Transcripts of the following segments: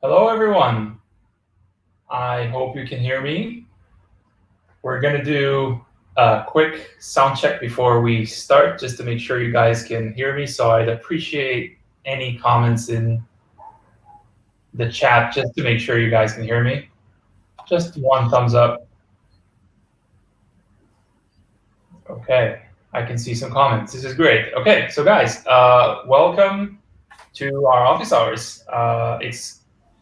Hello, everyone. I hope you can hear me. We're going to do a quick sound check before we start, just to make sure you guys can hear me. So I'd appreciate any comments in the chat just to make sure you guys can hear me. Just one thumbs up. Okay, I can see some comments. This is great. Okay, so guys, welcome to our office hours. It's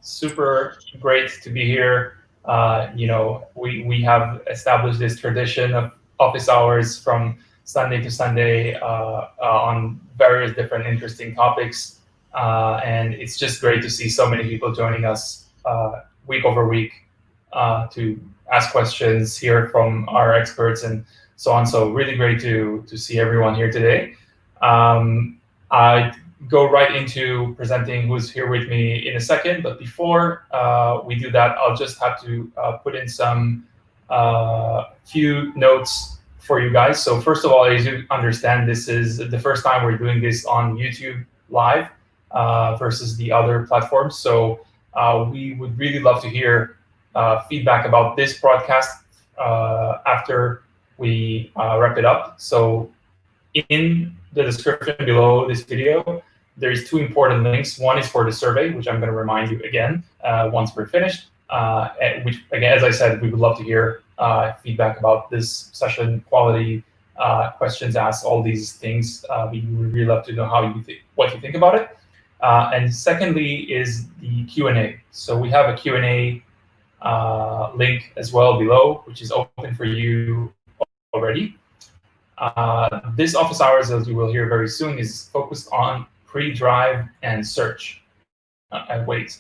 super great to be here. We have established this tradition of office hours from Sunday to Sunday on various different interesting topics. And it's just great to see so many people joining us week over week to ask questions, hear from our experts, and so on. So really great to see everyone here today. I go right into presenting who's here with me in a second. But before we do that, I'll just have to put in some few notes for you guys. So first of all, as you understand, this is the first time we're doing this on YouTube Live versus the other platforms. So we would really love to hear feedback about this broadcast after we wrap it up. So in the description below this video, there's two important links. One is for the survey, which I'm going to remind you again once we're finished. Which, again, as I said, we would love to hear feedback about this session, quality, questions asked, all these things. We would really love to know what you think about it. And secondly is the Q&A. So we have a Q&A link as well below, which is open for you already. This office hours, as you will hear very soon, is focused on pre-drive and search at Waze.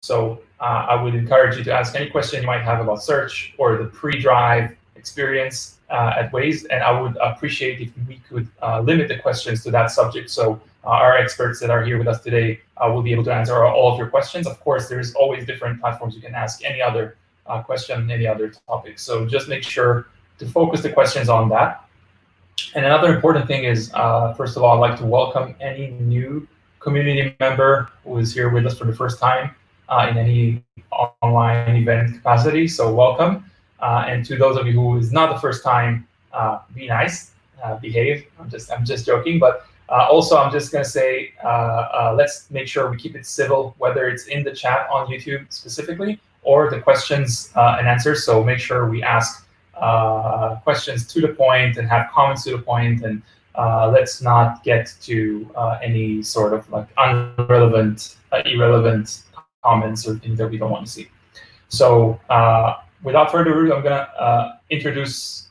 So I would encourage you to ask any question you might have about search or the pre-drive experience at Waze, and I would appreciate if we could limit the questions to that subject. So our experts that are here with us today will be able to answer all of your questions. Of course, there's always different platforms you can ask any other question, any other topic. So just make sure to focus the questions on that. And another important thing is, first of all, I'd like to welcome any new community member who is here with us for the first time in any online event capacity. So welcome. And to those of you who is not the first time, be nice, behave. I'm just joking, but also I'm just gonna say, let's make sure we keep it civil, whether it's in the chat on YouTube specifically or the questions and answers. So make sure we ask questions to the point and have comments to the point, and let's not get to any sort of like irrelevant comments or things that we don't want to see. So without further ado, I'm gonna introduce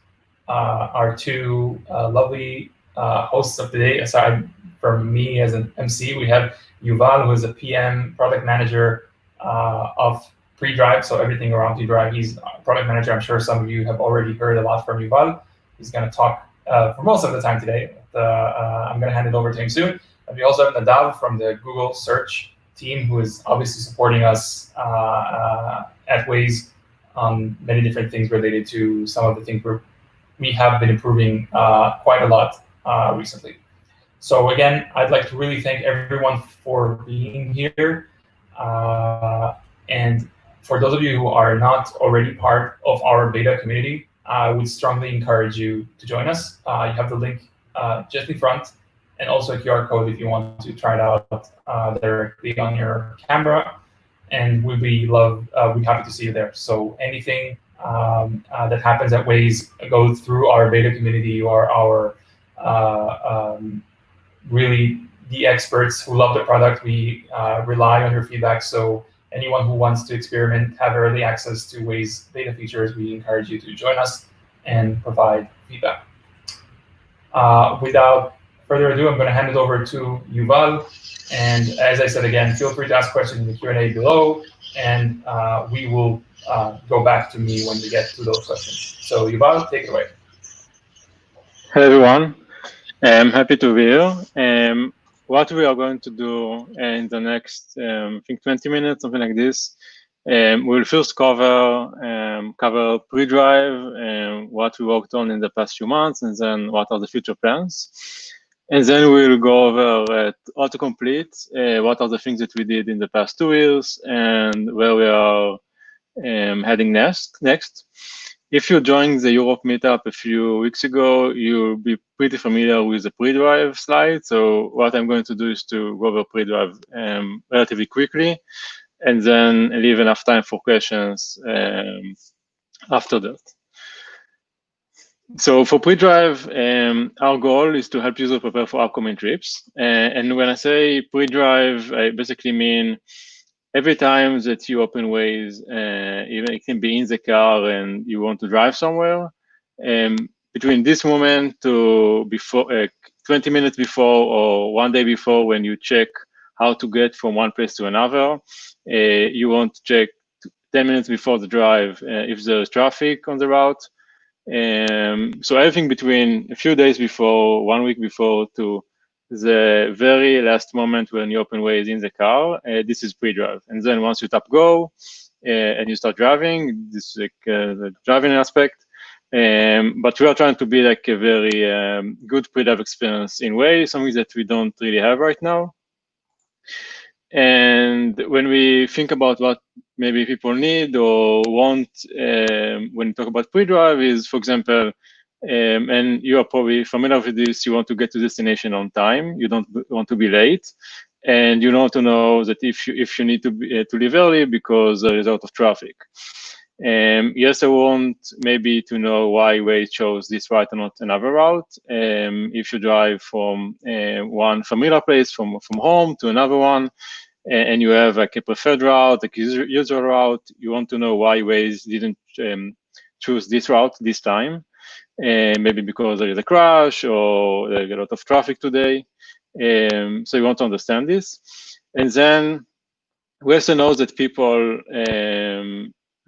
our two lovely hosts of today. Aside from me as an MC, we have Yuval, who is a PM product manager of pre-drive, so everything around pre-drive. He's a product manager. I'm sure some of you have already heard a lot from Yuval. He's going to talk for most of the time today. I'm going to hand it over to him soon. And we also have Nadav from the Google search team, who is obviously supporting us at Waze on many different things related to some of the things we have been improving quite a lot recently. So again, I'd like to really thank everyone for being here. And for those of you who are not already part of our beta community, I would strongly encourage you to join us. You have the link just in front, and also a QR code if you want to try it out directly on your camera. And we'd be happy to see you there. So anything that happens at Waze, go through our beta community or our really the experts who love the product. We rely on your feedback. So anyone who wants to experiment, have early access to Waze beta features, we encourage you to join us and provide feedback. Without further ado, I'm going to hand it over to Yuval. And as I said again, feel free to ask questions in the Q&A below, and we will go back to me when we get to those questions. So Yuval, take it away. Hello, everyone. I'm happy to be here. What we are going to do in the next, I think 20 minutes, something like this, we'll first cover pre-drive, what we worked on in the past few months, and then what are the future plans. And then we'll go over autocomplete, what are the things that we did in the past 2 years, and where we are heading next. If you joined the Europe meetup a few weeks ago, you'll be pretty familiar with the pre-drive slide. So what I'm going to do is to go over pre-drive relatively quickly, and then leave enough time for questions after that. So for pre-drive, our goal is to help users prepare for upcoming trips. And when I say pre-drive, I basically mean every time that you open Waze, even it can be in the car and you want to drive somewhere, between this moment to before 20 minutes before or 1 day before, when you check how to get from one place to another, you want to check 10 minutes before the drive if there's traffic on the route. So everything between a few days before, 1 week before, to the very last moment when you open Waze in the car, this is pre-drive. And then once you tap go and you start driving, this is like the driving aspect. But we are trying to be like a very good pre-drive experience in Waze, something that we don't really have right now. And when we think about what maybe people need or want when you talk about pre-drive is, for example, and you are probably familiar with this, you want to get to destination on time, you don't want to be late, and you want to know that if you need to leave early because there is a lot of traffic. Yes, I want maybe to know why Waze chose this route and not another route. If you drive from one familiar place from home to another one, and you have like a preferred route, like user route, you want to know why Waze didn't choose this route this time. Maybe because there is a crash or there's a lot of traffic today. So you want to understand this. And then we also know that people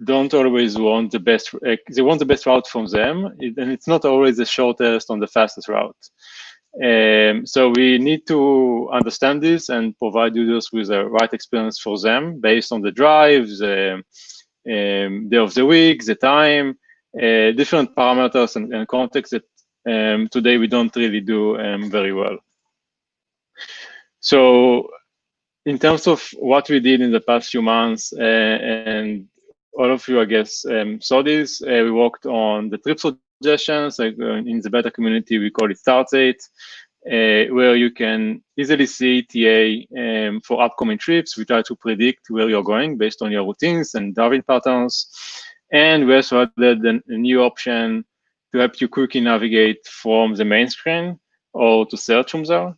don't always want the best, they want the best route from them, and it's not always the shortest or the fastest route. So we need to understand this and provide users with the right experience for them based on the drives, the day of the week, the time, different parameters and context that today we don't really do very well. So in terms of what we did in the past few months, and all of you, I guess, saw this, we worked on the trip suggestions. Like in the beta community, we call it Start Date, where you can easily see TA for upcoming trips. We try to predict where you're going based on your routines and driving patterns. And we also added a new option to help you quickly navigate from the main screen or to search from there.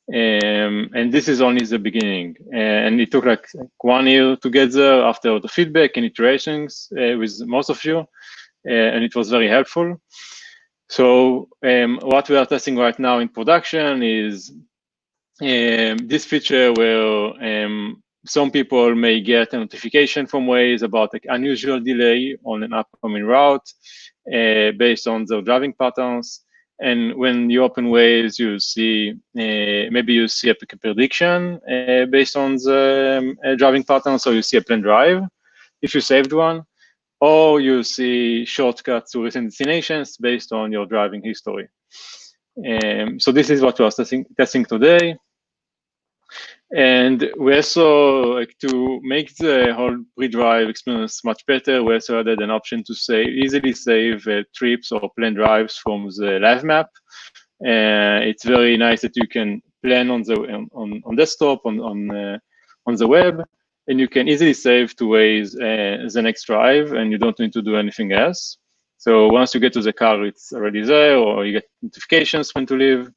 And this is only the beginning. And it took like 1 year to get there after the feedback and iterations with most of you. And it was very helpful. So what we are testing right now in production is this feature where some people may get a notification from Waze about like unusual delay on an upcoming route based on their driving patterns. And when you open Waze, you see maybe you see a prediction based on the driving pattern, so you see a planned drive if you saved one, or you see shortcuts to recent destinations based on your driving history. So this is what we are testing today. And we also, like, to make the whole pre-drive experience much better, we also added an option to easily save trips or plan drives from the live map. It's very nice that you can plan on the on desktop on the web, and you can easily save to Waze the next drive, and you don't need to do anything else. So once you get to the car, it's already there, or you get notifications when to leave.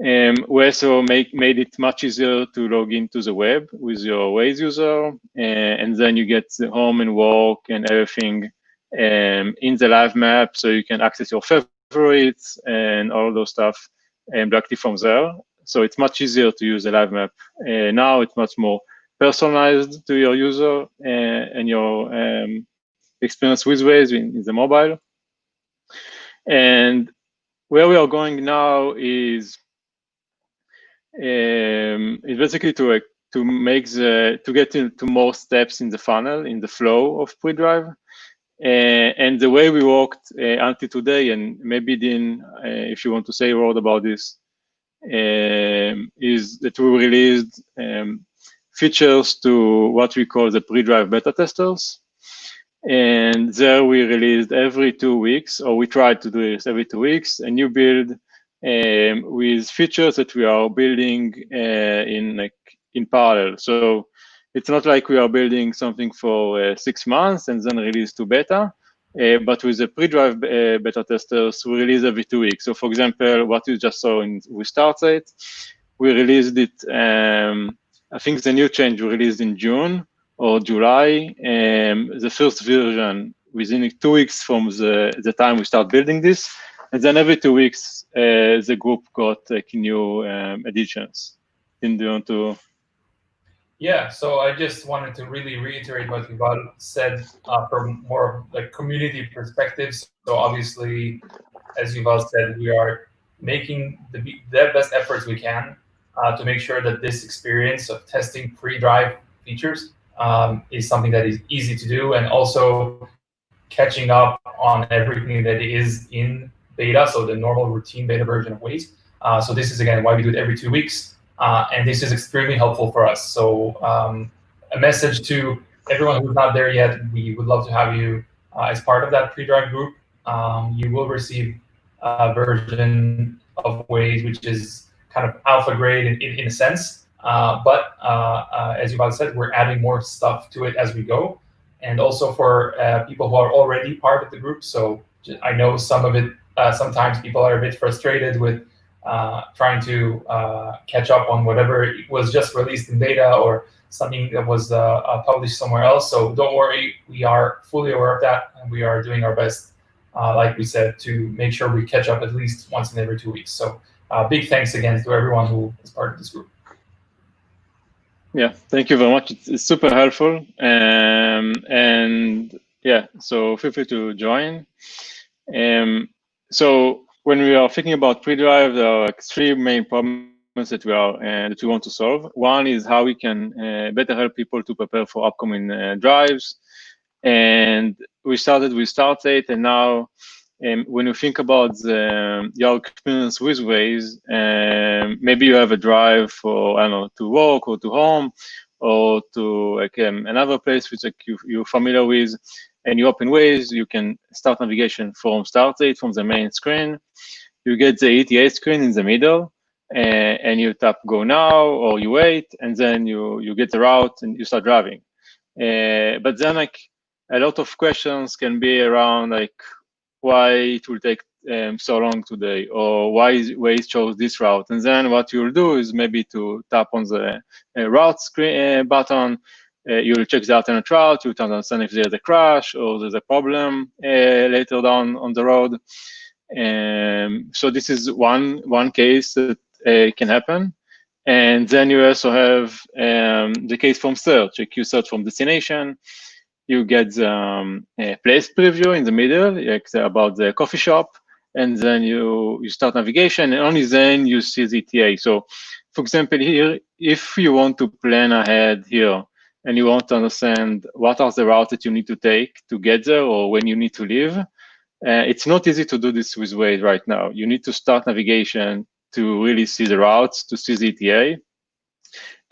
We also made it much easier to log into the web with your Waze user, and then you get the home and work and everything in the live map, so you can access your favorites and all those stuff directly from there. So it's much easier to use the live map. Now it's much more personalized to your user and your experience with Waze in the mobile. And where we are going now is basically to get into more steps in the funnel, in the flow of pre-drive. And the way we worked until today, and maybe Dean, if you want to say a word about this. is that we released features to what we call the pre-drive beta testers. And there we released every 2 weeks, or we tried to do this every 2 weeks, a new build with features that we are building in parallel. So it's not like we are building something for 6 months and then release to beta. But with the pre-drive beta testers, we release every 2 weeks. So for example, what you just saw with StartState, we released it, I think the new change we released in June or July. The first version within 2 weeks from the time we start building this. And then every 2 weeks, the group got new additions. Do you want to? Yeah, so I just wanted to really reiterate what Yuval said from more like community perspective. So obviously, as Yuval said, we are making the best efforts we can to make sure that this experience of testing pre-drive features is something that is easy to do, and also catching up on everything that is in beta, so the normal routine beta version of Waze. So this is again why we do it every 2 weeks. And this is extremely helpful for us. So a message to everyone who's not there yet, we would love to have you as part of that pre-drive group. You will receive a version of Waze, which is kind of alpha grade in a sense. As you've said, we're adding more stuff to it as we go. And also for people who are already part of the group. So I know some of it, sometimes people are a bit frustrated with trying to catch up on whatever was just released in beta or something that was published somewhere else. So don't worry, we are fully aware of that, and we are doing our best, like we said, to make sure we catch up at least once in every 2 weeks. So big thanks again to everyone who is part of this group. Yeah, thank you very much. It's super helpful. And yeah, so feel free to join. So when we are thinking about pre-drive, there are like 3 main problems that we want to solve. One is how we can better help people to prepare for upcoming drives. And we started with StartState, and now when you think about your experience with Waze, maybe you have a drive for, I don't know, to work or to home or to like another place which like you're familiar with, and you open Waze, you can start navigation from StartState from the main screen. You get the ETA screen in the middle, and you tap go now, or you wait, and then you get the route and you start driving. But then like a lot of questions can be around like why it will take so long today, or why Waze chose this route. And then what you'll do is maybe to tap on the route screen button. You'll check the alternate route. You'll understand if there's a crash or there's a problem later down on the road. So this is one case that can happen. And then you also have the case from search. Like you search from destination, you get the place preview in the middle, like about the coffee shop, and then you start navigation, and only then you see the ETA. So, for example, here, if you want to plan ahead here, and you want to understand what are the routes that you need to take to get there, or when you need to leave, it's not easy to do this with Waze right now. You need to start navigation to really see the routes, to see the ETA,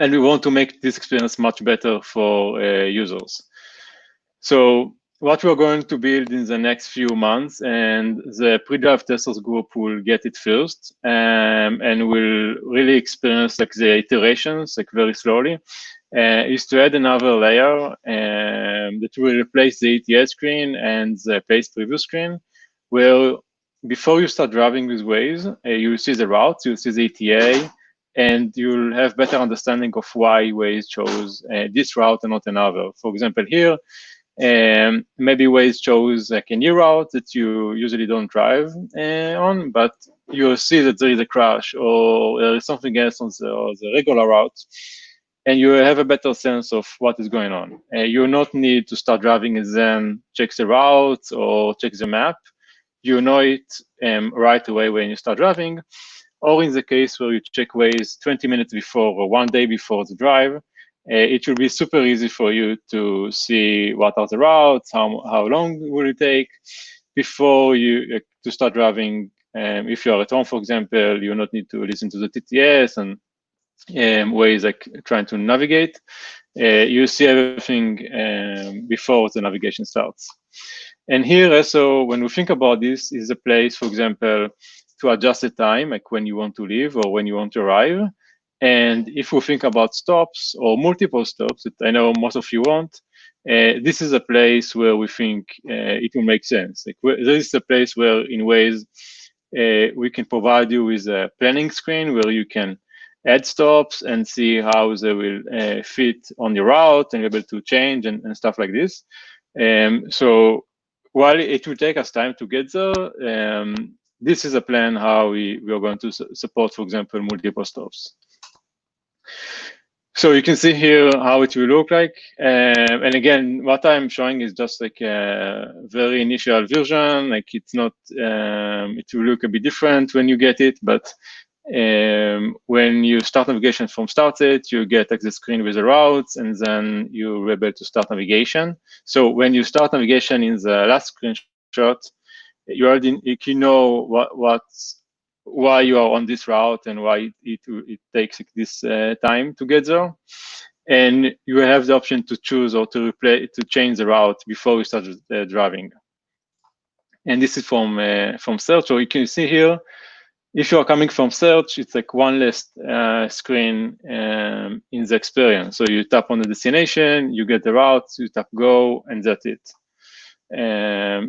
and we want to make this experience much better for users. So what we're going to build in the next few months, and the pre-drive testers group will get it first, and will really experience like the iterations like very slowly, is to add another layer that will replace the ETA screen and the place preview screen, where before you start driving with Waze, you'll see the routes, you'll see the ETA, and you'll have better understanding of why Waze chose this route and not another. For example, here, maybe Waze chose like a new route that you usually don't drive on, but you'll see that there is a crash or there is something else on the regular route, and you have a better sense of what is going on. You will not need to start driving and then check the route or check the map. You know it right away when you start driving, or in the case where you check Waze 20 minutes before or 1 day before the drive, it will be super easy for you to see what are the routes, how long will it take before you to start driving If you are at home, for example, you not need to listen to the TTS and Waze like trying to navigate. You see everything before the navigation starts. And here also, when we think about this, is a place, for example, to adjust the time, like when you want to leave or when you want to arrive. And if we think about stops or multiple stops that I know most of you want, this is a place where we think it will make sense. Like this is a place where, in ways, we can provide you with a planning screen where you can add stops and see how they will fit on your route and be able to change and stuff like this. So while it will take us time to get there, this is a plan how we are going to support, for example, multiple stops. So you can see here how it will look like. And again, what I'm showing is just like a very initial version. Like it's not, it will look a bit different when you get it, but when you start navigation from Started, you get like the screen with the routes, and then you're able to start navigation. So when you start navigation in the last screenshot, you know why you are on this route and why it takes this time to get there. And you have the option to choose or to change the route before you start driving. And this is from search. So you can see here, if you are coming from search, it's like one less screen in the experience. So you tap on the destination, you get the route, you tap go, and that's it.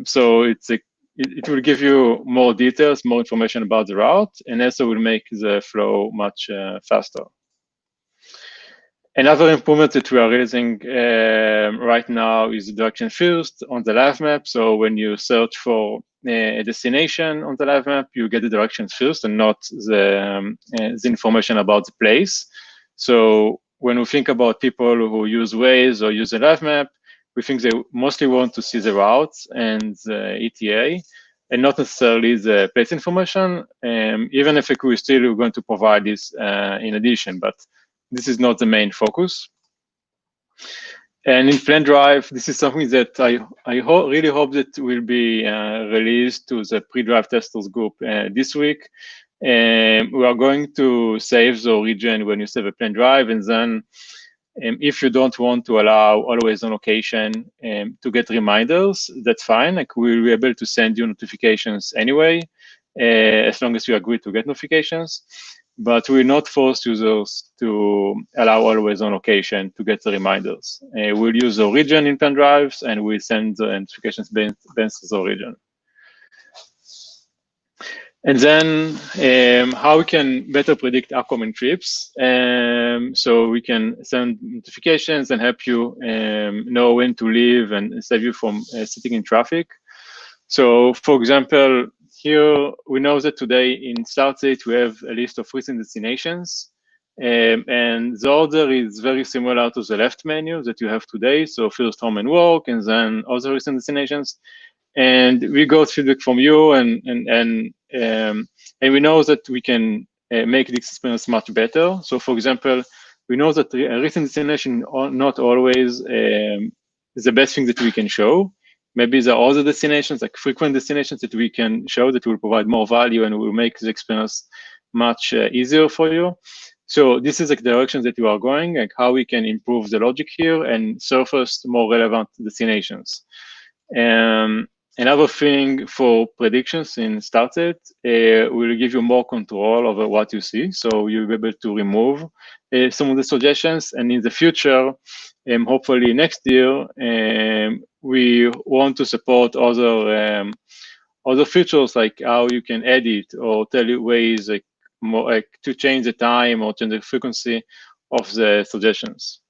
So it's like it will give you more details, more information about the route, and also will make the flow much faster. Another improvement that we are releasing right now is direction first on the live map. So when you search for a destination on the live map, you get the directions first and not the information about the place. So when we think about people who use Waze or use the live map, we think they mostly want to see the routes and the ETA, and not necessarily the place information, even if we're still going to provide this in addition, but this is not the main focus. And in Plan Drive, this is something that I really hope that will be released to the pre-drive testers group this week. We are going to save the origin when you save a Plan Drive, and then if you don't want to allow always on location to get reminders, that's fine. Like we'll be able to send you notifications anyway, as long as you agree to get notifications. But we will not force users to allow always on location to get the reminders. We'll use the origin in pen drives, and we'll send the notifications based on the origin. And then how we can better predict upcoming trips. So we can send notifications and help you know when to leave and save you from sitting in traffic. So for example, here we know that today in Startdate we have a list of recent destinations. And the order is very similar to the left menu that you have today. So first home and work, and then other recent destinations. And we got feedback from you, and we know that we can make this experience much better. So for example, we know that a recent destination not always the best thing that we can show. Maybe there are other destinations, like frequent destinations, that we can show that will provide more value and will make the experience much easier for you. So this is the direction that you are going, like how we can improve the logic here and surface more relevant destinations. Another thing for predictions in Started will give you more control over what you see. So you'll be able to remove some of the suggestions. And in the future, hopefully next year, we want to support other features, like how you can edit or tell you ways like more like to change the time or change the frequency of the suggestions.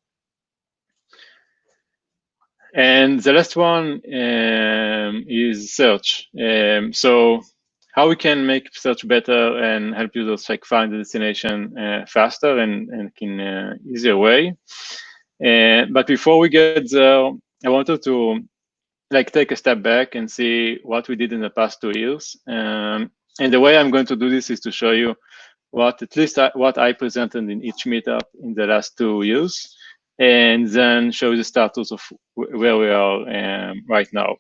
And the last one is search. So how we can make search better and help users like find the destination faster and in easier way. But before we get there, I wanted to like take a step back and see what we did in the past 2 years. And the way I'm going to do this is to show you what at least what I presented in each meetup in the last 2 years, and then show the status of where we are right now.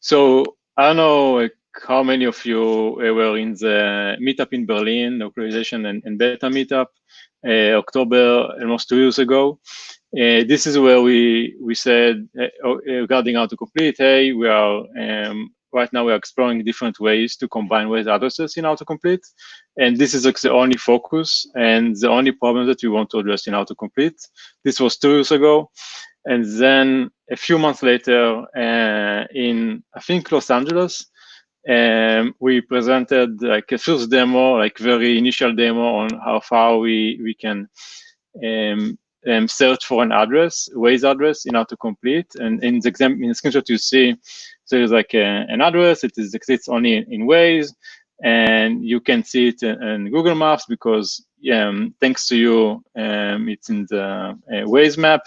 So I don't know, like, how many of you were in the meetup in Berlin, localization and beta meetup, October, almost 2 years ago. This is where we said regarding Autocomplete, hey, we are right now we are exploring different ways to combine Waze addresses in Autocomplete, and this is like the only focus and the only problem that we want to address in Autocomplete. This was 2 years ago, and then a few months later, in I think Los Angeles, we presented like a first demo, like very initial demo on how far we can search for an address, Waze address in Autocomplete. And in the example, in the screenshot you see, there is like an address. It exists only in Waze, and you can see it in Google Maps because thanks to you, it's in the Waze map.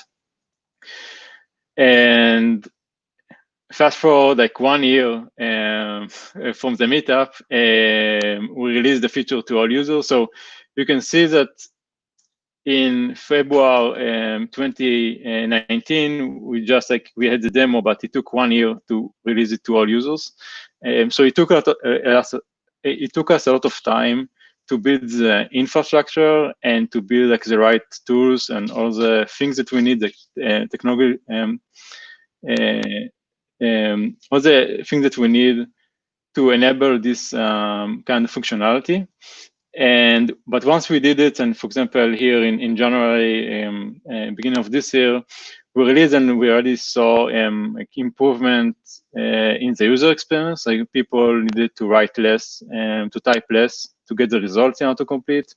And fast forward like 1 year from the meetup, we released the feature to all users. So you can see that in February 2019, we had the demo, but it took 1 year to release it to all users. So it took us a lot of time to build the infrastructure and to build like the right tools and all the things that we need, the technology, all the things that we need to enable this kind of functionality. But once we did it, and for example, here in January, beginning of this year, we released and we already saw like improvement in the user experience. Like people needed to write less, to type less to get the results in Autocomplete,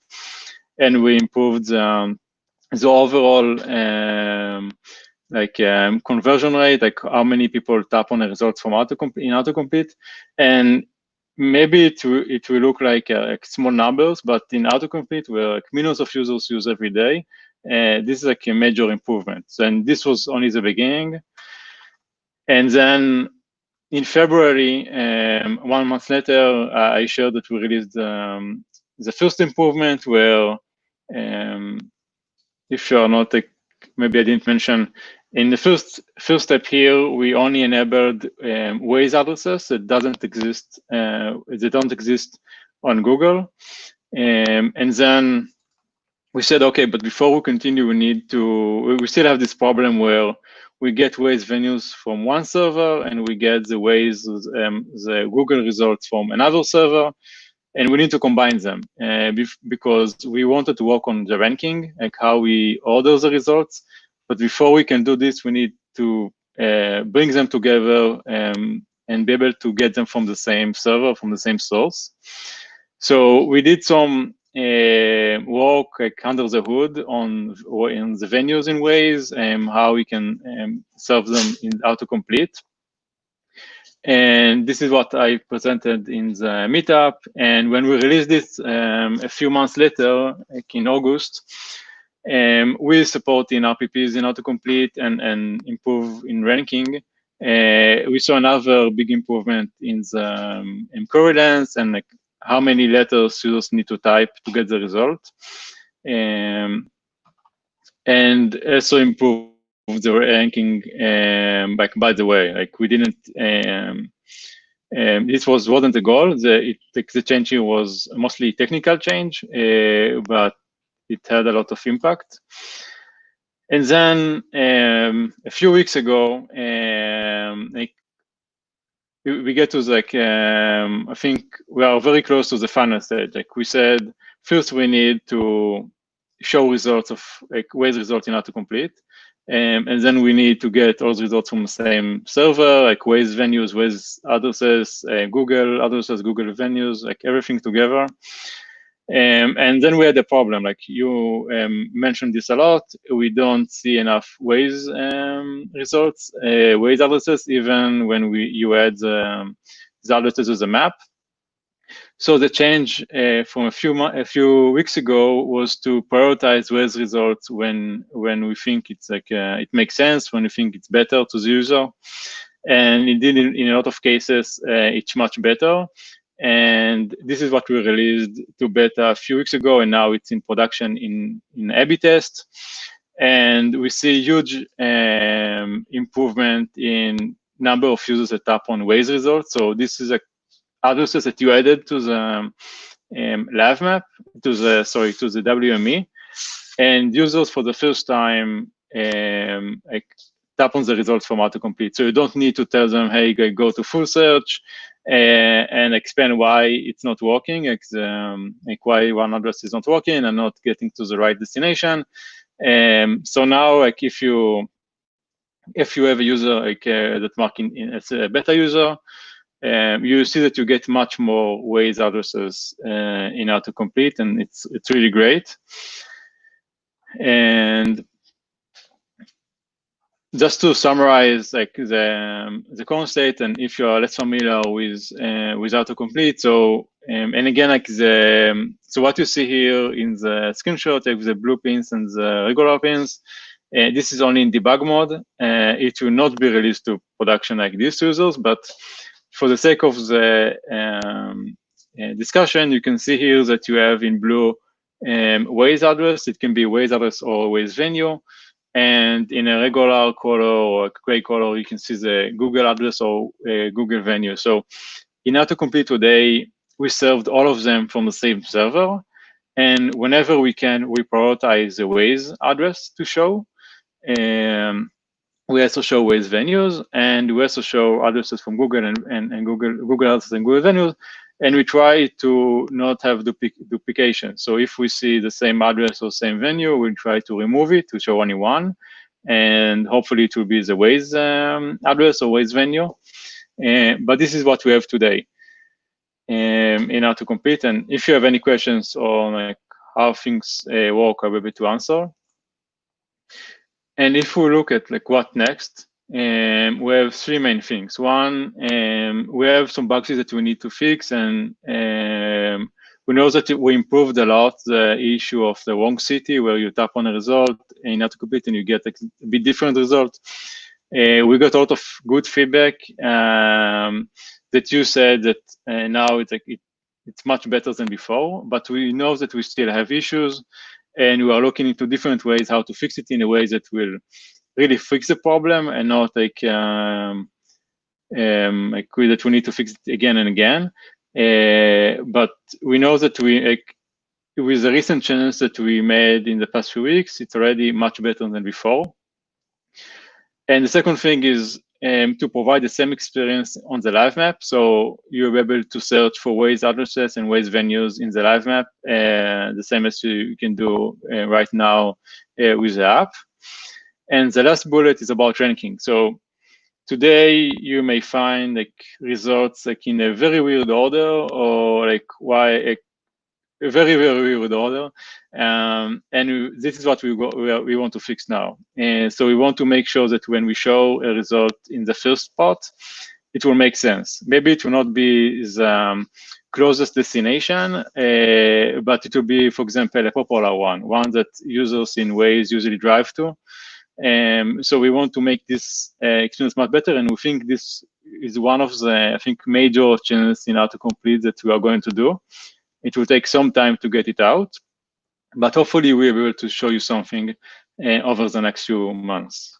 and we improved the overall conversion rate, like how many people tap on the results from Autocomplete, and maybe it will look like small numbers, but in Autocomplete, where like millions of users use every day, this is like a major improvement. And this was only the beginning. And then in February, 1 month later, I shared that we released the first improvement where, if you're not, maybe I didn't mention, in the first step here, we only enabled Waze addresses that don't exist on Google. And then we said, okay, but before we continue, we still have this problem where we get Waze venues from one server and we get the Waze, the Google results from another server. And we need to combine them because we wanted to work on the ranking, like how we order the results. But before we can do this, we need to bring them together and be able to get them from the same server, from the same source. So we did some work like under the hood in the venues in Waze, how we can serve them in Autocomplete. And this is what I presented in the meetup. And when we released this a few months later, like in August, with support in RPPs in Autocomplete and improve in ranking, we saw another big improvement in the query length and like how many letters users need to type to get the result. And also improve the ranking, like by the way, like we didn't, this wasn't the goal. The change here was mostly technical change, but it had a lot of impact. And then a few weeks ago, like we get to like, I think we are very close to the final stage. Like we said, first we need to show results of like Waze results in Autocomplete. And then we need to get all the results from the same server, like Waze venues, Waze addresses, Google addresses, Google venues, like everything together. And then we had a problem, like you mentioned this a lot. We don't see enough Waze results, Waze addresses, even when you add the addresses to the map. So the change from a few weeks ago was to prioritize Waze results when we think it's like it makes sense, when we think it's better to the user, and indeed in a lot of cases it's much better. And this is what we released to beta a few weeks ago, and now it's in production in A/B test, and we see huge improvement in number of users that tap on Waze results. So this is addresses that you added to the live map, to the WME, and users for the first time like tap on the results from autocomplete. So you don't need to tell them, hey, go to full search and explain why it's not working, like why one address is not working and not getting to the right destination. So now, like if you have a user like that marking as a beta user, you see that you get much more Waze addresses in autocomplete, and it's really great. And just to summarize, like the current state, and if you are less familiar with autocomplete, so and again, like so what you see here in the screenshot, like the blue pins and the regular pins, this is only in debug mode. It will not be released to production like these users, but for the sake of the discussion, you can see here that you have in blue Waze address. It can be Waze address or Waze venue. And in a regular color or a gray color, you can see the Google address or Google venue. So in Autocomplete today, we served all of them from the same server. And whenever we can, we prioritize the Waze address to show. We also show Waze venues, and we also show addresses from Google and Google addresses and Google venues. And we try to not have duplication. So if we see the same address or same venue, we'll try to remove it to show only one. And hopefully it will be the Waze address or Waze venue. But this is what we have today in Autocomplete. And if you have any questions on like how things work, I'll be able to answer. And if we look at like what next, we have three main things. One, we have some bugs that we need to fix, and we know that we improved a lot the issue of the wrong city, where you tap on a result in Autocomplete and you get a bit different result. We got a lot of good feedback that you said that now it's much better than before, but we know that we still have issues, and we are looking into different ways how to fix it in a way that will really fix the problem and not like that we need to fix it again and again. But we know that with the recent changes that we made in the past few weeks, it's already much better than before. And the second thing is to provide the same experience on the live map. So you'll be able to search for Waze addresses and Waze venues in the live map, the same as you can do right now with the app. And the last bullet is about ranking. So today you may find like results like in a very weird order, or like a very, very weird order. And this is what we want to fix now. And so we want to make sure that when we show a result in the first part, it will make sense. Maybe it will not be the closest destination, but it will be, for example, a popular one that users in Waze usually drive to. So we want to make this experience much better, and we think this is one of the, I think, major changes in Autocomplete that we are going to do. It will take some time to get it out, but hopefully we'll be able to show you something over the next few months.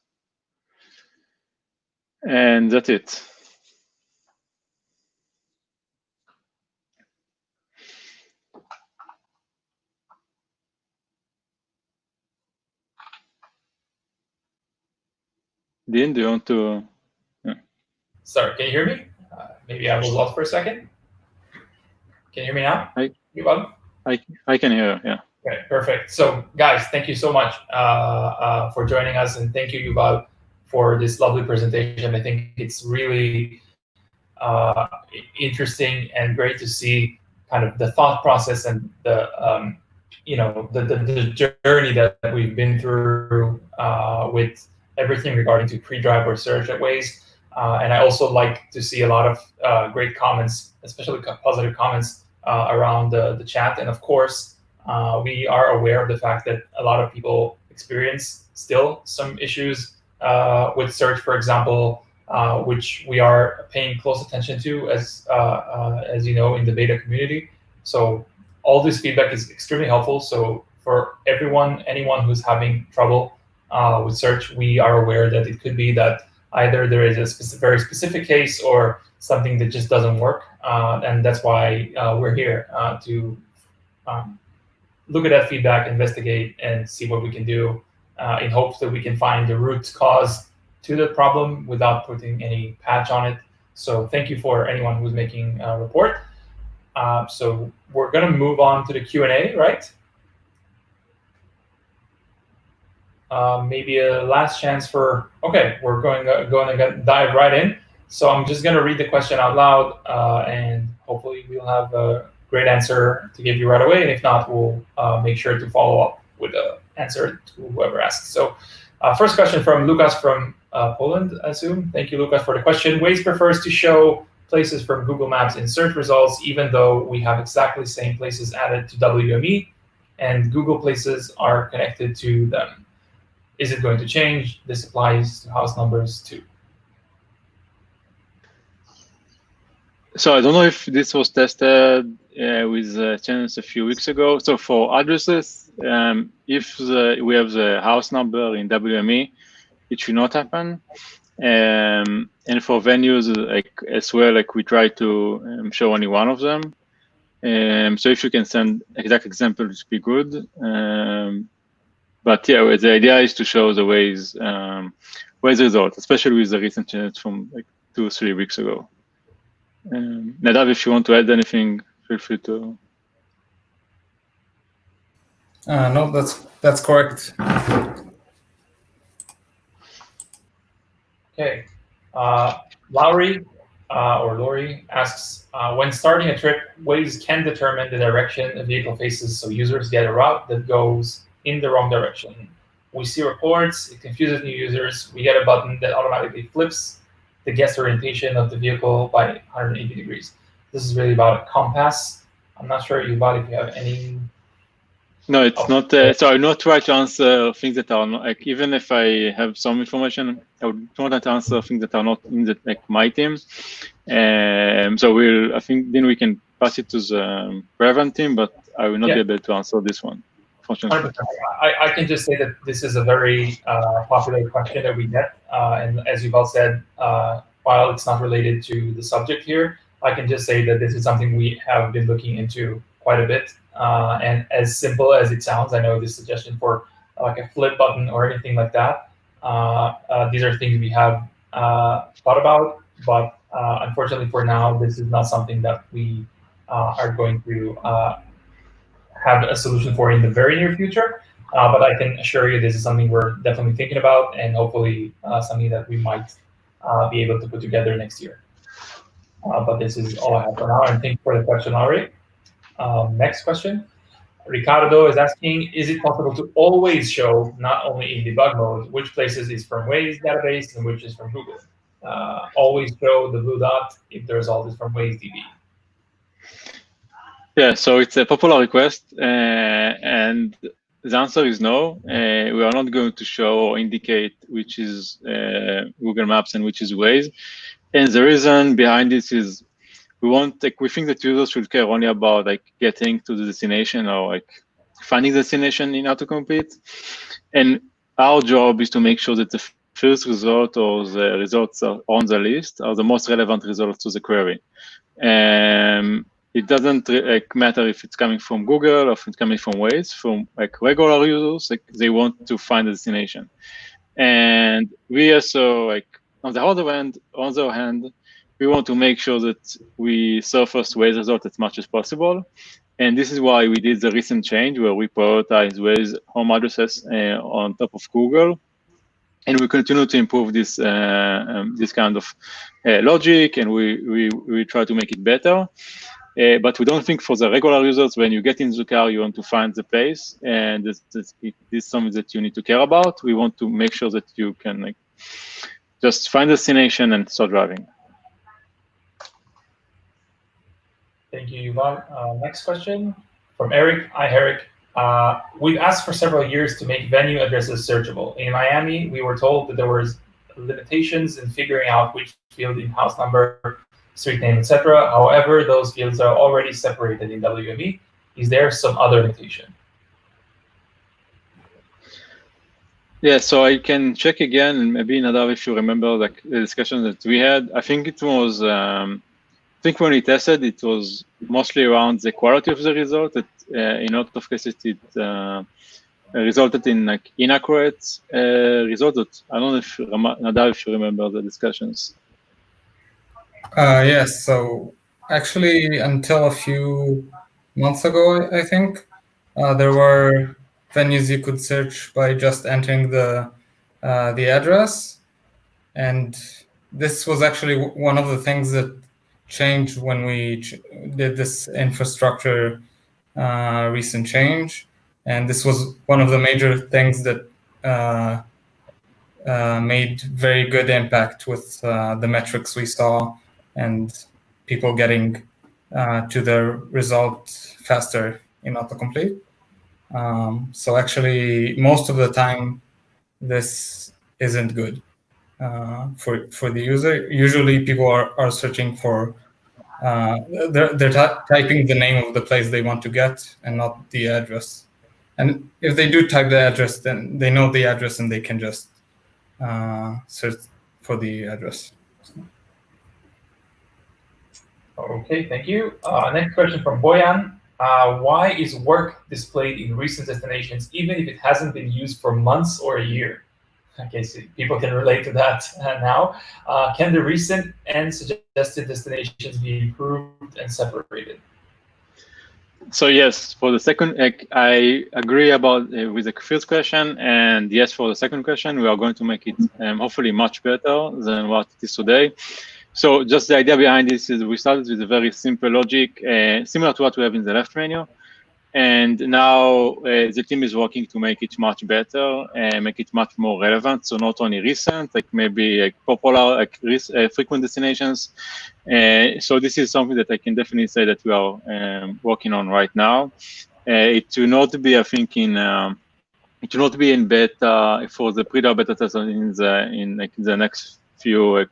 And that's it. Dean, do you want to? Yeah. Sorry, can you hear me? Maybe I was lost for a second. Can you hear me now? I can hear, yeah. Okay, perfect. So guys, thank you so much for joining us, and thank you, Yuval, for this lovely presentation. I think it's really interesting and great to see kind of the thought process and the the journey that we've been through with everything regarding to pre-drive or search at Waze. And I also like to see a lot of great comments, especially positive comments around the chat. And of course, we are aware of the fact that a lot of people experience still some issues with search, for example, which we are paying close attention to, as you know, in the beta community. So all this feedback is extremely helpful. So for anyone who's having trouble with search, we are aware that it could be that either there is a very specific case or something that just doesn't work, and that's why we're here to um, look at that feedback, investigate, and see what we can do in hopes that we can find the root cause to the problem without putting any patch on it. So thank you for anyone who's making a report. So we're going to move on to the Q&A, right? Maybe a last chance for, okay, we're going to dive right in. So I'm just going to read the question out loud, and hopefully we'll have a great answer to give you right away. And if not, we'll make sure to follow up with an answer to whoever asks. So first question from Lucas from Poland, I assume. Thank you, Lucas, for the question. Waze prefers to show places from Google Maps in search results, even though we have exactly the same places added to WME, and Google places are connected to them. Is it going to change? This applies to house numbers too. So I don't know if this was tested with channels a few weeks ago. So for addresses, if we have the house number in WME, it should not happen. And for venues, like as well, like we try to show only one of them. So if you can send exact examples, it'd be good. But yeah, the idea is to show the Waze results, especially with the recent changes from like 2 or 3 weeks ago. Nadav, if you want to add anything, feel free to. No, that's correct. Okay. Lowry or Lori asks, when starting a trip, Waze can determine the direction a vehicle faces, so users get a route that goes in the wrong direction. We see reports, it confuses new users. We get a button that automatically flips the guess orientation of the vehicle by 180 degrees. This is really about a compass. I'm not sure, Yuval, if you have any. No, it's not. So I will not try to answer things that are not, like, even if I have some information, I would not answer things that are not in the, like, my team. So I think then we can pass it to the relevant team, but I will not be able to answer this one. 100%. I can just say that this is a very popular question that we get, and as you've all said, while it's not related to the subject here, I can just say that this is something we have been looking into quite a bit. And as simple as it sounds, I know this suggestion for like a flip button or anything like that, these are things we have thought about, but unfortunately for now, this is not something that we are going to have a solution for in the very near future, but I can assure you this is something we're definitely thinking about, and hopefully something that we might be able to put together next year. But this is all I have for now, and thank you for the question, Ari. Next question. Ricardo is asking, is it possible to always show, not only in debug mode, which places is from Waze database and which is from Google? Always show the blue dot if the result is from Waze DB. Yeah, so it's a popular request, and the answer is no. We are not going to show or indicate which is Google Maps and which is Waze. And the reason behind this is we think that users should care only about like getting to the destination or like finding the destination in Autocomplete. And our job is to make sure that the first result or the results are on the list are the most relevant results to the query. It doesn't matter if it's coming from Google or if it's coming from Waze. From like regular users, like they want to find the destination. And we also, like, on the other hand, we want to make sure that we surface Waze results as much as possible. And this is why we did the recent change where we prioritize Waze home addresses on top of Google. And we continue to improve this this kind of logic, and we try to make it better. But we don't think for the regular users, when you get into the car, you want to find the place, and this is something that you need to care about. We want to make sure that you can like just find the destination and start driving. Thank you, Yuval. Next question from Eric. Hi, Eric. We've asked for several years to make venue addresses searchable. In Miami, we were told that there was limitations in figuring out which field in house number, street name, etc. However, those fields are already separated in WME. Is there some other limitation? Yeah, so I can check again, and maybe Nadav, if you remember the discussion that we had. I think it was, I think when we tested, it was mostly around the quality of the result. That in a lot of cases, it resulted in like inaccurate results. I don't know if Nadav, if you remember the discussions. Yes, so actually, until a few months ago, I think, there were venues you could search by just entering the address, and this was actually one of the things that changed when we did this infrastructure recent change, and this was one of the major things that uh, made very good impact with the metrics we saw and people getting to their result faster in autocomplete. So actually, most of the time, this isn't good for the user. Usually, people are searching for they're typing the name of the place they want to get and not the address. And if they do type the address, then they know the address and they can just search for the address. Okay, thank you. Next question from Boyan. Why is work displayed in recent destinations even if it hasn't been used for months or a year? Okay, so people can relate to that now. Can the recent and suggested destinations be improved and separated? So yes, for the second, I agree about with the first question, and yes, for the second question, we are going to make it hopefully much better than what it is today. So just the idea behind this is we started with a very simple logic, similar to what we have in the left menu. And now the team is working to make it much better and make it much more relevant. So not only recent, like maybe like popular, like frequent destinations. So this is something that I can definitely say that we are working on right now. It will not be, I think, it will not be in beta for the pre-beta test in like the next few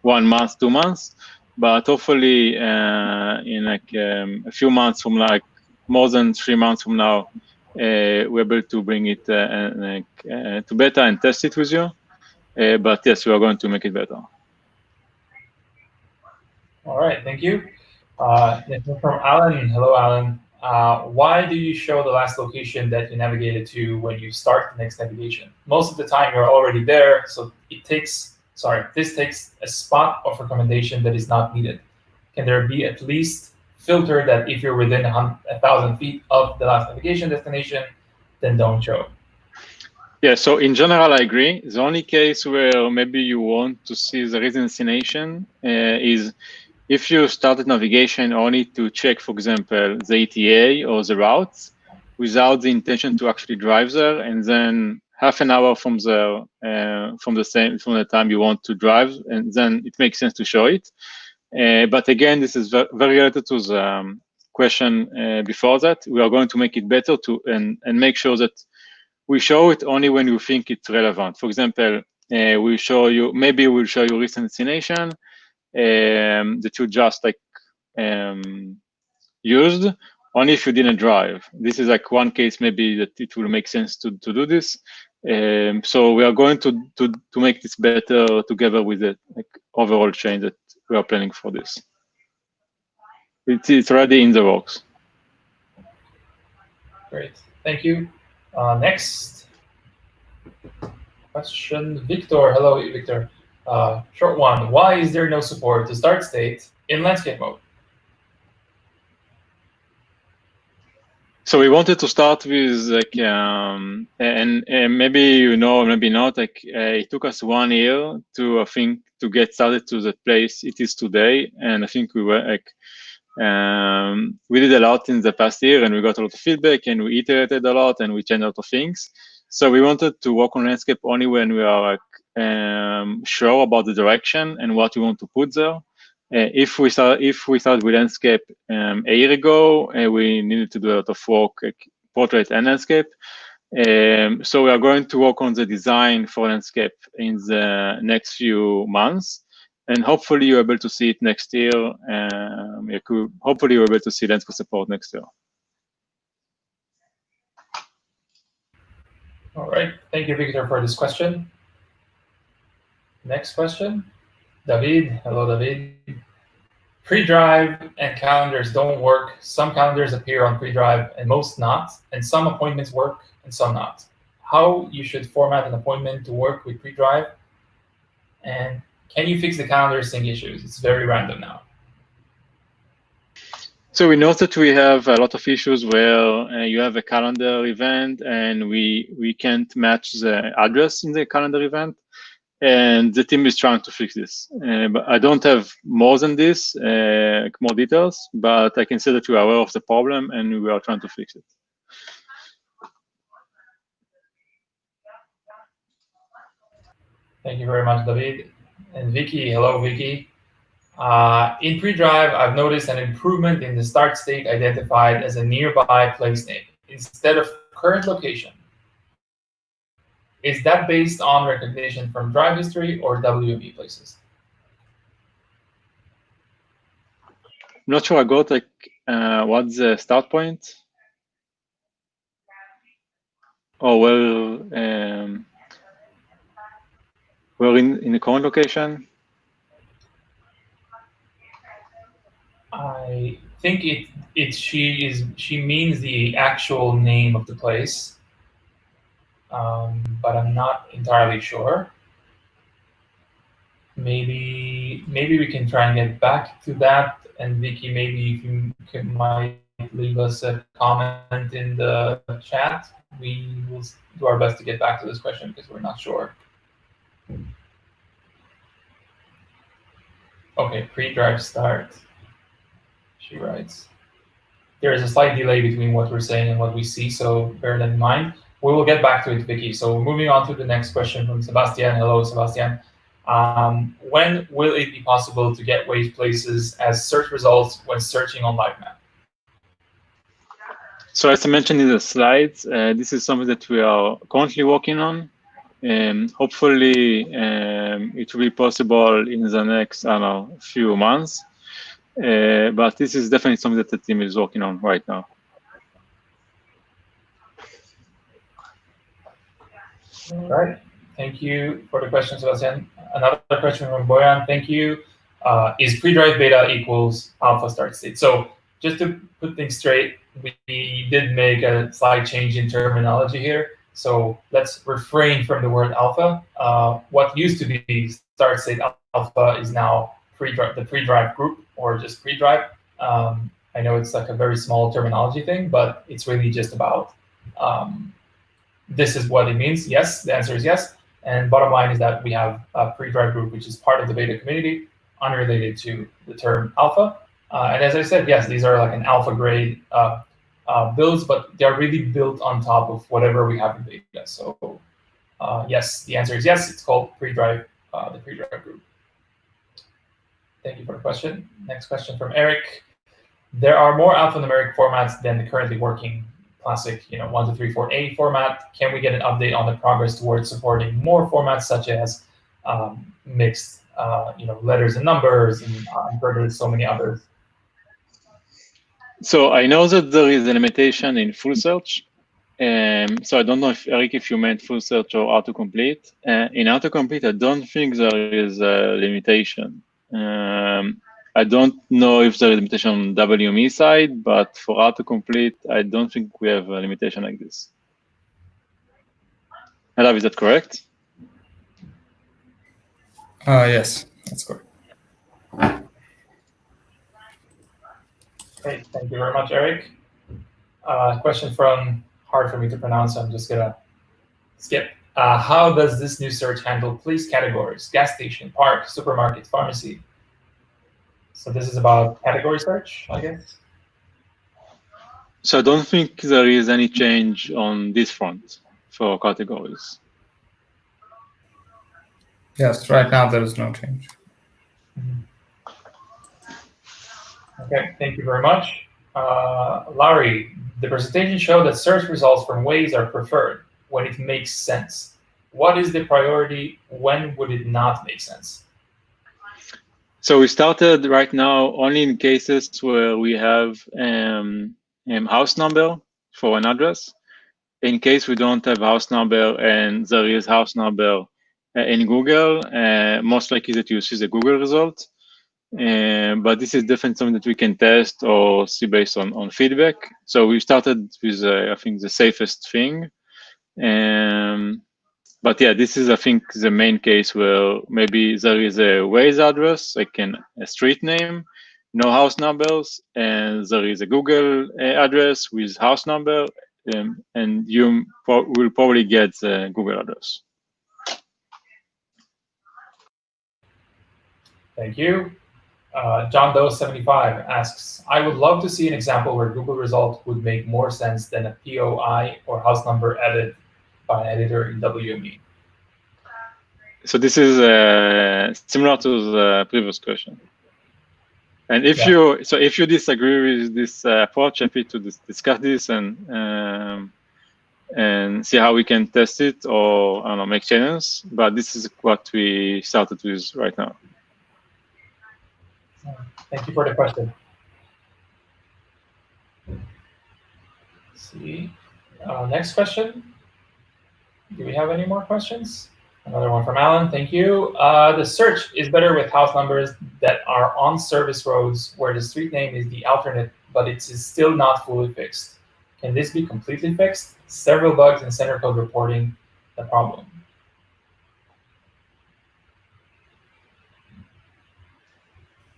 1 month, 2 months, but hopefully in like a few months from like more than 3 months from now, we're able to bring it to beta and test it with you. But yes, we are going to make it better. All right, thank you. Next one from Alan. Hello, Alan. Why do you show the last location that you navigated to when you start the next navigation? Most of the time you're already there, so this takes a spot of recommendation that is not needed. Can there be at least filter that if you're within 1,000 feet of the last navigation destination, then don't show? Yeah, so in general, I agree. The only case where maybe you want to see the recent destination is if you started navigation only to check, for example, the ETA or the routes without the intention to actually drive there, and then half an hour from the time you want to drive, and then it makes sense to show it. But again, this is very related to the question before that. We are going to make it better and make sure that we show it only when you think it's relevant. For example, we'll show you recent destination that you just like used only if you didn't drive. This is like one case maybe that it will make sense to do this. So we are going to make this better together with the like overall change that we are planning for this. It's already in the works. Great, thank you. Next question, Victor. Hello, Victor. Short one. Why is there no support to start state in landscape mode? So we wanted to start with like, and maybe you know, maybe not. Like it took us 1 year to, I think, to get started to the place it is today, and I think we were like, we did a lot in the past year, and we got a lot of feedback, and we iterated a lot, and we changed a lot of things. So we wanted to work on landscape only when we are like sure about the direction and what we want to put there. If we start with landscape a year ago, we needed to do a lot of work, like portrait and landscape. So we are going to work on the design for landscape in the next few months, and hopefully you're able to see it next year. Hopefully you're able to see landscape support next year. All right. Thank you, Victor, for this question. Next question. David. Hello, David. Pre-drive and calendars don't work. Some calendars appear on pre-drive and most not, and some appointments work and some not. How you should format an appointment to work with pre-drive, and can you fix the calendar sync issues? It's very random now. So we know that we have a lot of issues where you have a calendar event and we can't match the address in the calendar event. And the team is trying to fix this. But I don't have more than this, more details, but I can say that we are aware of the problem and we are trying to fix it. Thank you very much, David. And Vicky, hello, Vicky. In pre-drive, I've noticed an improvement in the start state identified as a nearby place name instead of current location. Is that based on recognition from drive history or WME places? I'm not sure I got what's the start point? Oh, well, we're in the current location. I think she means the actual name of the place, but I'm not entirely sure. Maybe we can try and get back to that. And Vicky, maybe if you might leave us a comment in the chat, we will do our best to get back to this question because we're not sure. Okay, pre-drive start. She writes. There is a slight delay between what we're saying and what we see, so bear that in mind. We will get back to it, Vicky. So moving on to the next question from Sebastian. Hello, Sebastian. When will it be possible to get Waze places as search results when searching on LiveMap? So as I mentioned in the slides, this is something that we are currently working on. Hopefully, it will be possible in the next, I don't know, few months. But this is definitely something that the team is working on right now. All right. Thank you for the question, Sebastian. Another question from Boyan. Thank you. Is pre-drive beta equals alpha start state? So just to put things straight, we did make a slight change in terminology here. So let's refrain from the word alpha. What used to be start state alpha is now the pre-drive group or just pre-drive. I know it's like a very small terminology thing, but it's really just about this is what it means. Yes, the answer is yes. And bottom line is that we have a pre-drive group, which is part of the beta community, unrelated to the term alpha. And as I said, yes, these are like an alpha grade builds, but they're really built on top of whatever we have in beta. So yes, the answer is yes. It's called pre-drive, the pre-drive group. Thank you for the question. Next question from Eric. There are more alphanumeric formats than the currently working classic, 1, 2, 3, 4, 8 format. Can we get an update on the progress towards supporting more formats such as mixed, letters and numbers, and I'm sure there's so many others. So I know that there is a limitation in full search. So I don't know if you meant full search or autocomplete. In autocomplete, I don't think there is a limitation. I don't know if there is a limitation on WME side, but for autocomplete, I don't think we have a limitation like this. Elav, is that correct? Yes, that's correct. Great, thank you very much, Eric. Question from, hard for me to pronounce, so I'm just gonna skip. How does this new search handle police categories, gas station, park, supermarket, pharmacy? So this is about category search, I guess? So I don't think there is any change on this front for categories. Yes, right now there is no change. Okay, thank you very much. Larry, the presentation showed that search results from Waze are preferred when it makes sense. What is the priority? When would it not make sense? So we started right now only in cases where we have house number for an address. in case we don't have house number and there is house number in Google, most likely that you see the Google result. But this is definitely something that we can test or see based on feedback. So we started with, I think, the safest thing. But yeah, this is, I think, the main case where maybe there is a Waze address, like a street name, no house numbers, and there is a Google address with house number, and you will probably get the Google address. Thank you. John Doe 75 asks, I would love to see an example where Google result would make more sense than a POI or house number added by an editor in WME. So this is similar to the previous question. And if you disagree with this approach, happy to discuss this and see how we can test it or I don't know, make changes. But this is what we started with right now. Thank you for the question. Let's see. Next question. Do we have any more questions? Another one from Alan. Thank you. The search is better with house numbers that are on service roads where the street name is the alternate, but it is still not fully fixed. Can this be completely fixed? Several bugs in center code reporting the problem.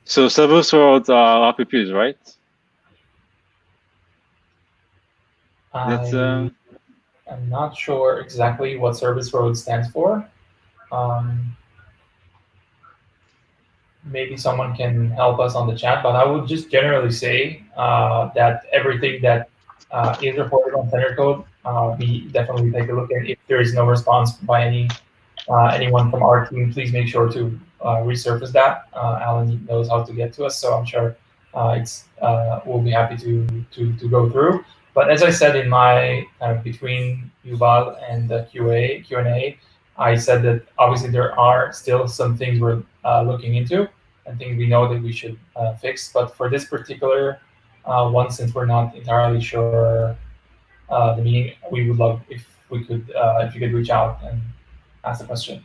So service roads are RPPs, right? I'm not sure exactly what service road stands for. Maybe someone can help us on the chat, but I would just generally say that everything that is reported on center code, we definitely take a look at. If there is no response by anyone from our team, please make sure to resurface that. Alan knows how to get to us, so I'm sure we'll be happy to go through. But as I said in my between Yuval and the Q&A, I said that obviously there are still some things we're looking into and things we know that we should fix. But for this particular one, since we're not entirely sure the meaning, we would love if you could reach out and ask the question.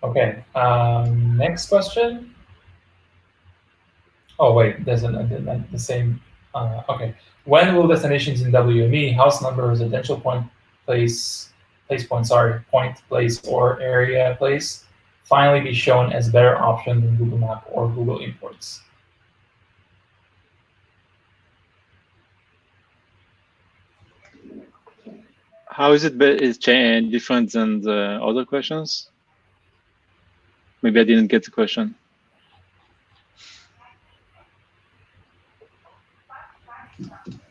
Okay, next question. Oh wait, there's the same. Okay, when will destinations in WME, house number, residential point, place or area place, finally be shown as better option than Google Map or Google Imports? How is it different than the other questions? Maybe I didn't get the question.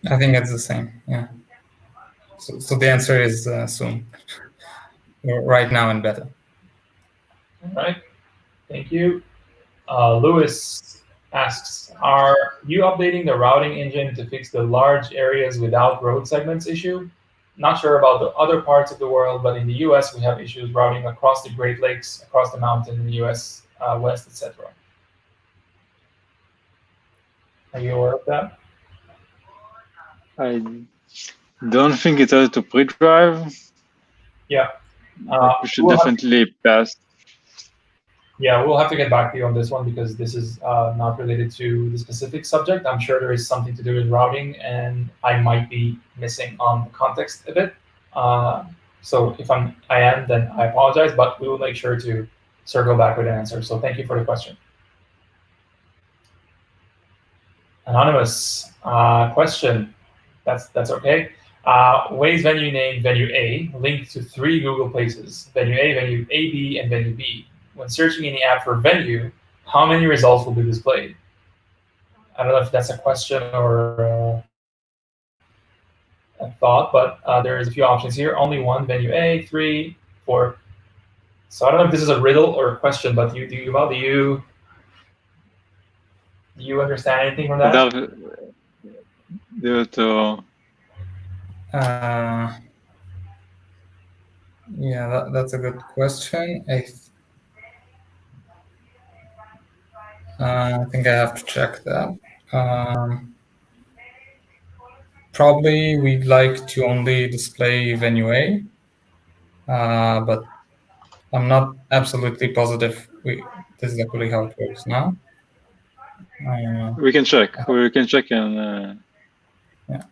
I think it's the same. Yeah. So the answer is soon, right now and better. All right. Thank you. Lewis asks, are you updating the routing engine to fix the large areas without road segments issue? Not sure about the other parts of the world, but in the US, we have issues routing across the Great Lakes, across the mountain in the US West, etc. Are you aware of that? I don't think it's added to pre-drive. Yeah. We should definitely pass. Yeah, we'll have to get back to you on this one because this is not related to the specific subject. I'm sure there is something to do with routing, and I might be missing on the context a bit. So if I am, then I apologize, but we will make sure to circle back with an answer. So thank you for the question. Anonymous question. That's okay. Waze venue name venue A linked to 3 Google places: venue A, venue AB, and venue B. When searching in the app for venue, how many results will be displayed? I don't know if that's a question or a thought, but there's a few options here. Only 1, venue A, 3, 4. So I don't know if this is a riddle or a question, but do you understand anything from that? Yeah, that's a good question. I think I have to check that. Probably we'd like to only display venue A, but I'm not absolutely positive this is actually how it works now. We can check. We can check and yeah.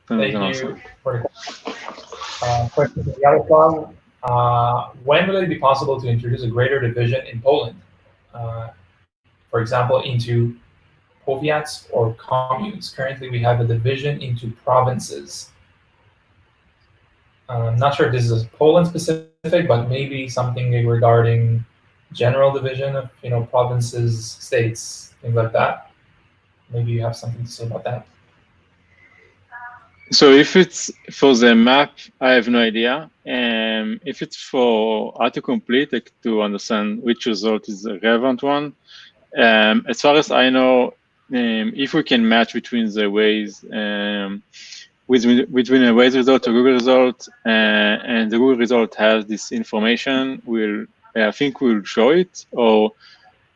Thank you for the question from Yaroslav. When will it be possible to introduce a greater division in Poland? For example, into powiats or communes. Currently, we have a division into provinces. I'm not sure if this is Poland specific, but maybe something regarding general division of provinces, states, things like that. Maybe you have something to say about that. So if it's for the map, I have no idea. If it's for autocomplete, like to understand which result is the relevant one. As far as I know, if we can match between the Waze, between a Waze result to Google result, and the Google result has this information, I think we'll show it. Or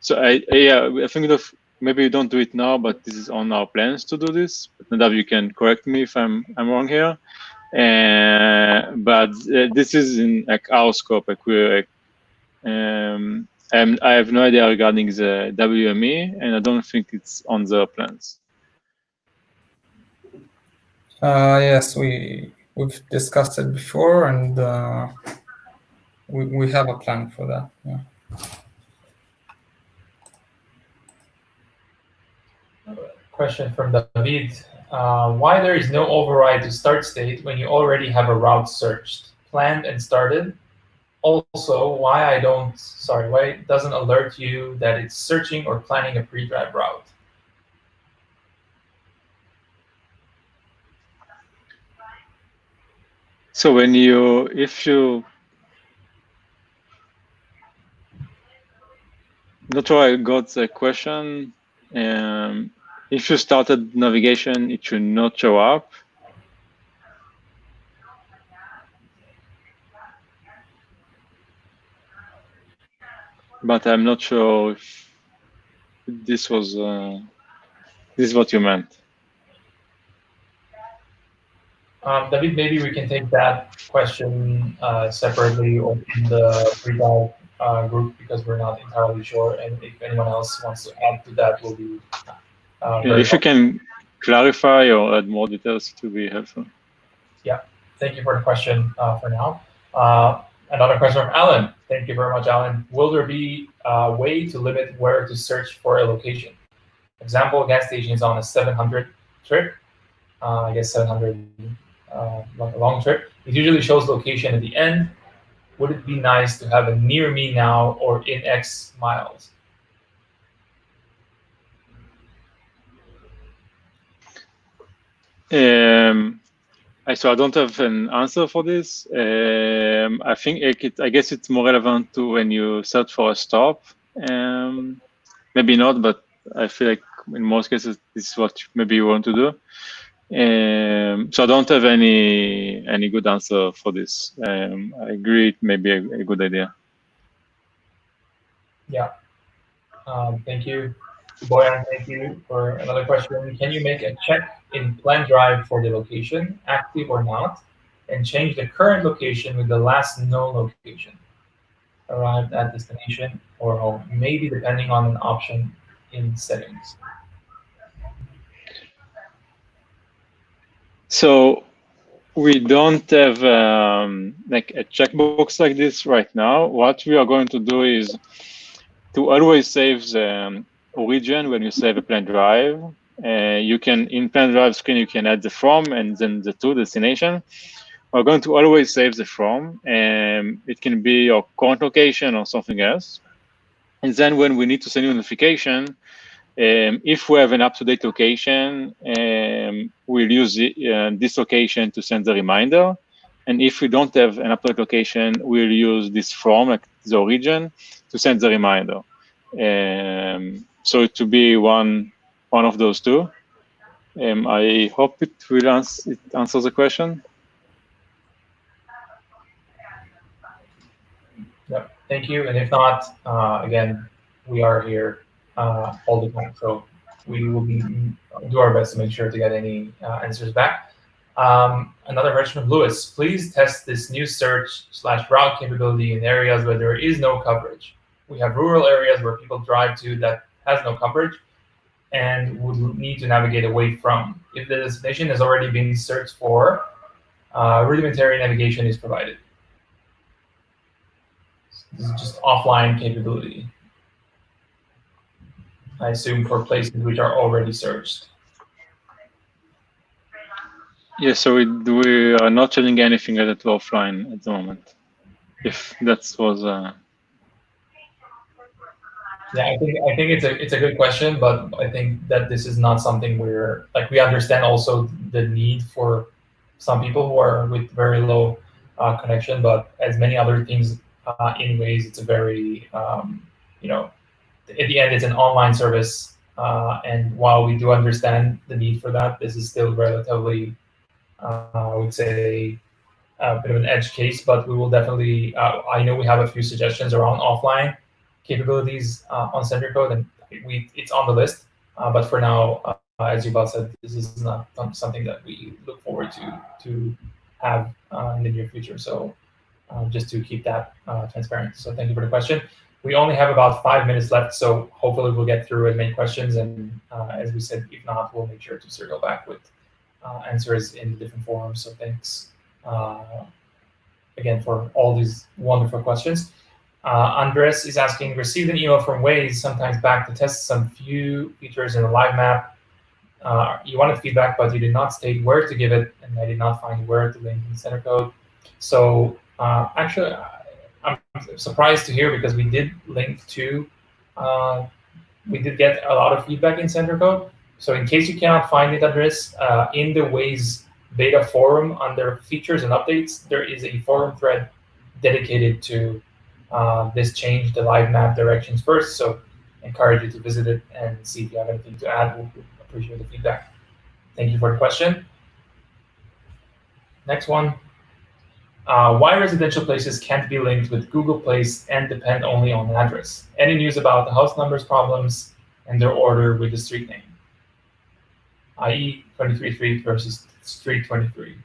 so I think that maybe we don't do it now, but this is on our plans to do this. But Nadav, you can correct me if I'm wrong here. But this is in like our scope. Like we're and I have no idea regarding the WME, and I don't think it's on the plans. Yes, we've discussed it before, and we have a plan for that. Yeah. Question from David. Why there is no override to start state when you already have a route searched, planned, and started? Also, why it doesn't alert you that it's searching or planning a pre-drive route? So if you, not sure I got the question. If you started navigation, it should not show up. But I'm not sure if this was this is what you meant. David, maybe we can take that question separately or in the pre-dive group because we're not entirely sure. And if anyone else wants to add to that, we'll be if you can clarify or add more details, it will be helpful. Yeah, thank you for the question for now. Another question from Alan. Thank you very much, Alan. Will there be a way to limit where to search for a location? Example, gas station is on a 700 trip. I guess 700 like a long trip. It usually shows location at the end. Would it be nice to have a near me now or in X miles? So I don't have an answer for this. I think I guess it's more relevant to when you search for a stop. Maybe not, but I feel like in most cases this is what maybe you want to do. So I don't have any good answer for this. I agree, it may be a good idea. Yeah. Thank you. Boyan, thank you for another question. Can you make a check in Plan Drive for the location, active or not, and change the current location with the last known location? Arrived at destination or home, maybe depending on an option in settings. So we don't have like a checkbox like this right now. What we are going to do is to always save the origin when you save a Plan Drive. You can, in Plan Drive screen, you can add the from and then the to destination. We're going to always save the from. It can be your current location or something else. And then when we need to send you a notification, if we have an up-to-date location, we'll use this location to send the reminder. And if we don't have an up-to-date location, we'll use this from, like the origin, to send the reminder. So it to be one of those two. I hope it answers the question. Yeah, thank you. And if not, again, we are here all the time. So we will do our best to make sure to get any answers back. Another question from Lewis. Please test this new search/route capability in areas where there is no coverage. We have rural areas where people drive to that has no coverage and would need to navigate away from. If the destination has already been searched for, rudimentary navigation is provided. This is just offline capability. I assume for places which are already searched. Yeah, so we are not changing anything related to offline at the moment. If that was Yeah, I think it's a good question, but I think that this is not something where we understand also the need for some people who are with very low connection, but as many other things in Waze, it's a very at the end it's an online service, and while we do understand the need for that, this is still relatively I would say a bit of an edge case, but we will definitely I know we have a few suggestions around offline capabilities on Center Code, and it's on the list. But for now, as Yuval said, this is not something that we look forward to have in the near future. So just to keep that transparent. So thank you for the question. We only have about 5 minutes left, so hopefully we'll get through as many questions. And as we said, if not, we'll make sure to circle back with answers in the different forums. So thanks again for all these wonderful questions. Andres is asking, received an email from Waze sometimes back to test some few features in the live map. You wanted feedback, but you did not state where to give it, and I did not find where to link in Center Code. So actually, I'm surprised to hear because we did link to, we did get a lot of feedback in Center Code. So in case you cannot find it, Andres, in the Waze beta forum under features and updates, there is a forum thread dedicated to this change, the live map directions first. So I encourage you to visit it and see if you have anything to add. We'll appreciate the feedback. Thank you for the question. Next one. Why residential places can't be linked with Google Place and depend only on address? Any news about the house numbers problems and their order with the street name? i.e. 23 Street versus Street 23.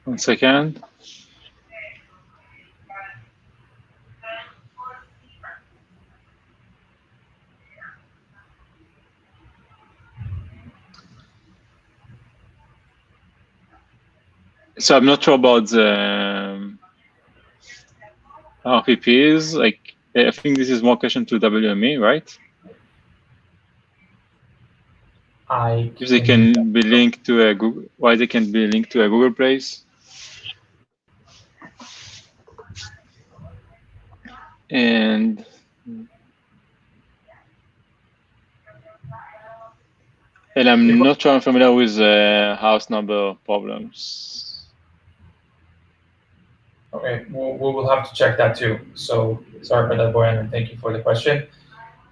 One second. So I'm not sure about the RPPs. I think this is more question to WME, right? If they can be linked to a Google, why they can be linked to a Google Place? And I'm not sure I'm familiar with house number problems. Okay, we'll have to check that too. So sorry for that, Boyan, and thank you for the question.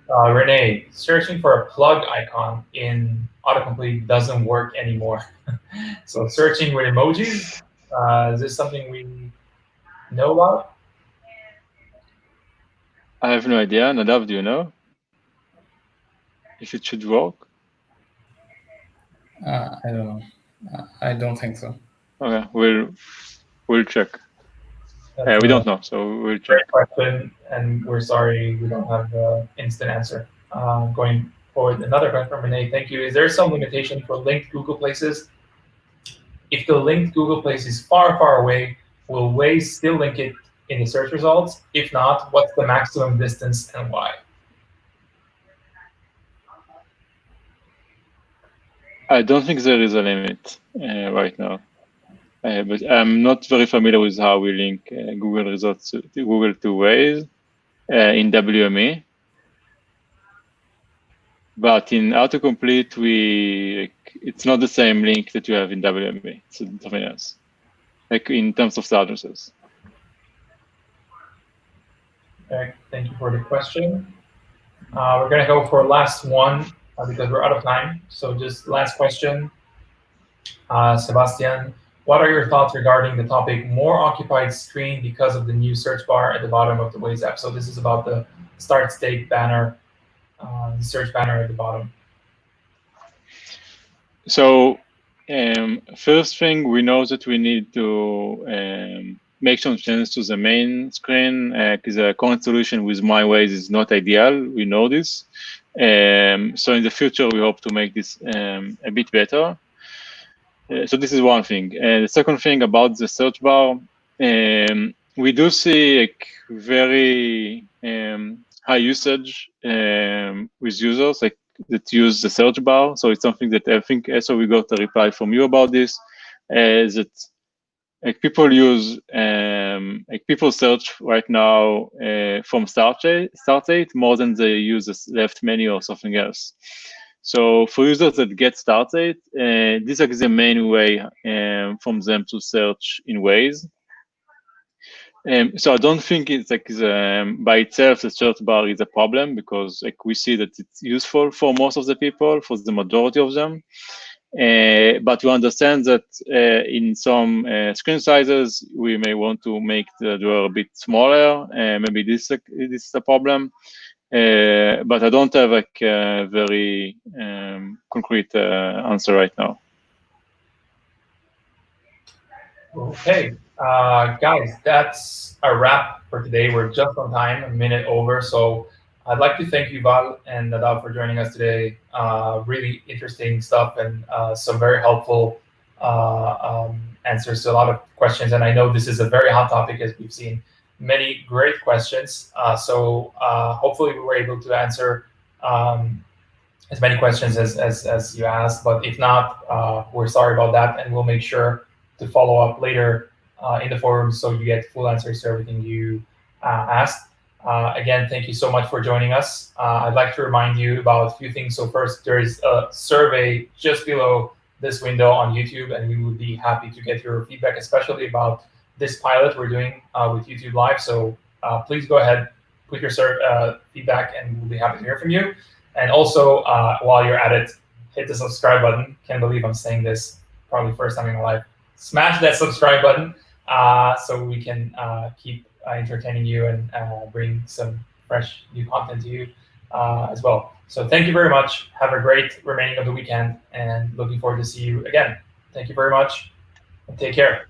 Renee, searching for a plug icon in Autocomplete doesn't work anymore. So searching with emojis, is this something we know about? I have no idea. Nadav, do you know if it should work? I don't know. I don't think so. Okay, we'll check. We don't know, so we'll check. Great question, and we're sorry we don't have the instant answer. Going forward, another question from Renee. Thank you. Is there some limitation for linked Google Places? If the linked Google Place is far, far away, will Waze still link it in the search results? If not, what's the maximum distance and why? I don't think there is a limit right now. But I'm not very familiar with how we link Google results to Google to Waze in WME. But in Autocomplete, it's not the same link that you have in WME. It's something else, in terms of the addresses. Okay, thank you for the question. We're going to go for last one because we're out of time. So just last question. Sebastian, What are your thoughts regarding the topic more occupied screen because of the new search bar at the bottom of the Waze app? So this is about the start state banner, the search banner at the bottom. So first thing, we know that we need to make some changes to the main screen because the current solution with my Waze is not ideal. We know this. So in the future, we hope to make this a bit better. So this is one thing. The second thing about the search bar, we do see like very high usage with users like that use the search bar. So it's something that I think also we got a reply from you about this, that like people use like people search right now from start date more than they use the left menu or something else. So for users that get started, this is the main way from them to search in Waze. So I don't think it's like by itself the search bar is a problem, because like we see that it's useful for most of the people, for the majority of them. But we understand that in some screen sizes, we may want to make the drawer a bit smaller. Maybe this is a problem. But I don't have like a very concrete answer right now. Okay, guys, that's a wrap for today. We're just on time, a minute over. So I'd like to thank Yuval and Nadav for joining us today. Really interesting stuff and some very helpful answers to a lot of questions. And I know this is a very hot topic, as we've seen many great questions. So hopefully we were able to answer as many questions as you asked. But if not, we're sorry about that, and we'll make sure to follow up later in the forum so you get full answers to everything you asked. Again, thank you so much for joining us. I'd like to remind you about a few things. So first, there is a survey just below this window on YouTube, and we would be happy to get your feedback, especially about this pilot we're doing with YouTube Live. So please go ahead, put your feedback, and we'll be happy to hear from you. And also, while you're at it, hit the subscribe button. Can't believe I'm saying this, probably first time in my life. Smash that subscribe button so we can keep entertaining you and bring some fresh new content to you as well. So thank you very much. Have a great remaining of the weekend, and looking forward to see you again. Thank you very much, and take care.